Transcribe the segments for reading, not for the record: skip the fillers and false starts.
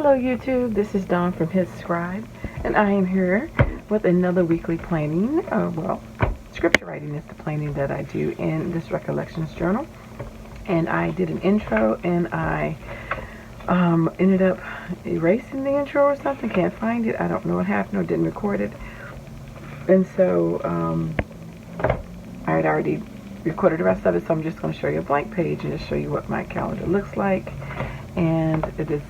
Hello YouTube, this is Dawn from hzscribe, and I am here with another weekly planning. Scripture writing is the planning that I do in this recollections journal. And I did an intro, and I ended up erasing the intro or something. Can't find it. I don't know what happened, or didn't record it. And so I had already recorded the rest of it, so I'm just going to show you a blank page and just show you what my calendar looks like. And it is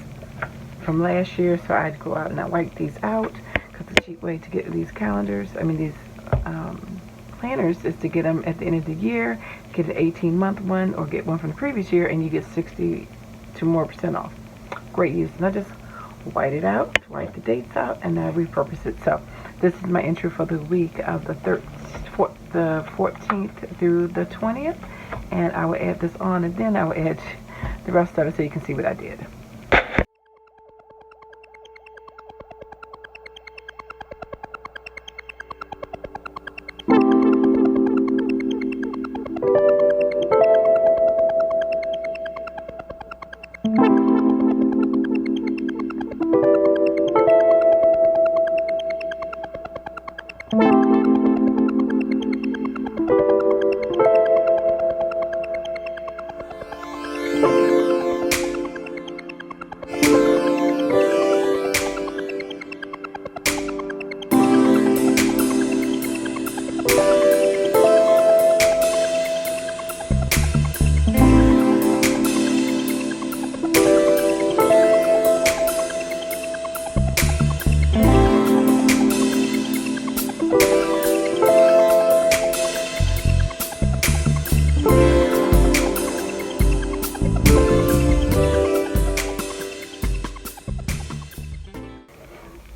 from last year, so I had to go out and I wiped these out, because the cheap way to get these planners is to get them at the end of the year, get an 18-month one, or get one from the previous year, and you get 60% off. Great use. And I just white it out, write the dates out, and I repurpose it. So this is my entry for the week of the 14th through the 20th, and I will add this on, and then I will add the rest of it so you can see what I did.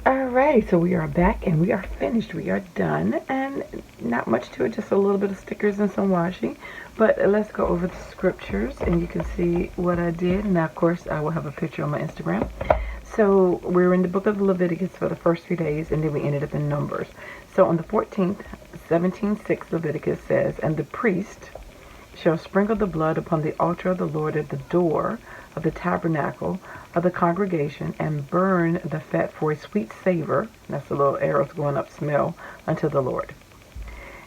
Alright, so we are back and we are finished. We are done, and not much to it, just a little bit of stickers and some washing. But let's go over the scriptures and you can see what I did. And now, of course, I will have a picture on my Instagram. So we're in the book of Leviticus for the first 3 days, and then we ended up in Numbers. So on the 14th, 17:6 Leviticus says, "And the priest shall sprinkle the blood upon the altar of the Lord at the door of the tabernacle of the congregation, and burn the fat for a sweet savor," that's the little arrows going up, smell, "unto the Lord."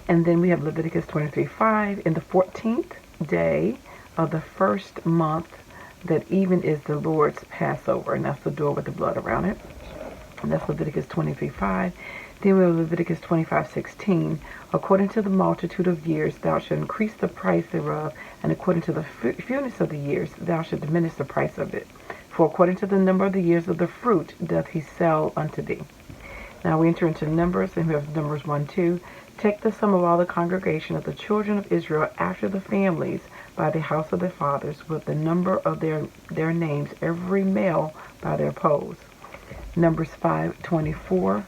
And then we have Leviticus 23:5, "In the 14th day of the first month, that even is the Lord's Passover," and that's the door with the blood around it. And that's Leviticus 23:5. Then we have Leviticus 25:16, "According to the multitude of years thou shalt increase the price thereof, and according to the fewness of the years thou shalt diminish the price of it. For according to the number of the years of the fruit doth he sell unto thee." Now we enter into Numbers, and we have Numbers 1:2. "Take the sum of all the congregation of the children of Israel after the families by the house of their fathers, with the number of their names, every male by their poles." Numbers 5:24.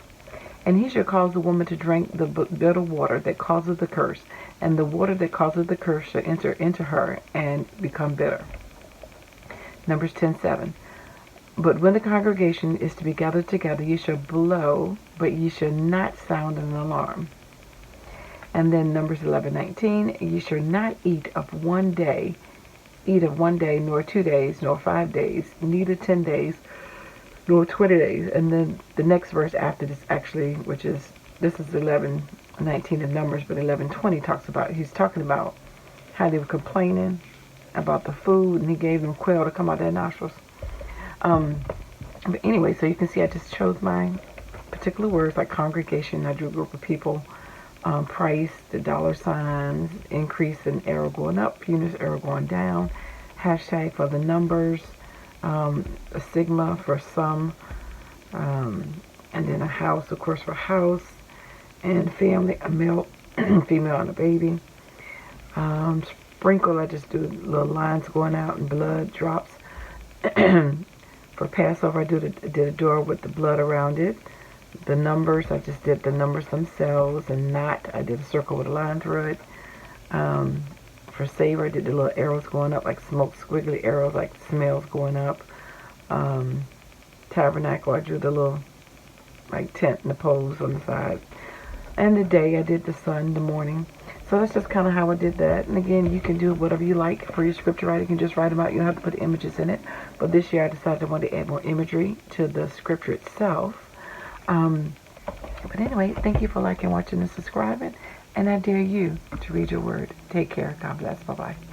"And he shall cause the woman to drink the bitter water that causes the curse, and the water that causes the curse shall enter into her and become bitter." Numbers 10:7. "But when the congregation is to be gathered together, ye shall blow, but ye shall not sound an alarm." And then Numbers 11:19, "Ye shall not eat of one day, nor 2 days, nor 5 days, neither 10 days, nor 20 days. And then the next verse after this, actually, this is 11:19 of Numbers, but 11:20 he's talking about how they were complaining about the food, and he gave them quail to come out their nostrils. But anyway, so you can see I just chose my particular words, like congregation. I drew a group of people, price, the dollar signs, increase, and arrow going up, fewness, arrow going down, hashtag for the numbers, a sigma for some, and then a house, of course, for house, and family, a male, female, and a baby. Sprinkle, I just do little lines going out and blood drops. For Passover, I did a door with the blood around it. The numbers, I just did the numbers themselves, and not, I did a circle with a line through it. For savor, I did the little arrows going up, like smoke squiggly arrows, like smells going up. Tabernacle, I drew the little, like, tent and the poles on the side. And the day, I did the sun, the morning. So that's just kind of how I did that. And again, you can do whatever you like for your scripture writing. You can just write them out. You don't have to put images in it. But this year I decided I wanted to add more imagery to the scripture itself. But anyway, thank you for liking, watching, and subscribing. And I dare you to read your word. Take care. God bless. Bye-bye.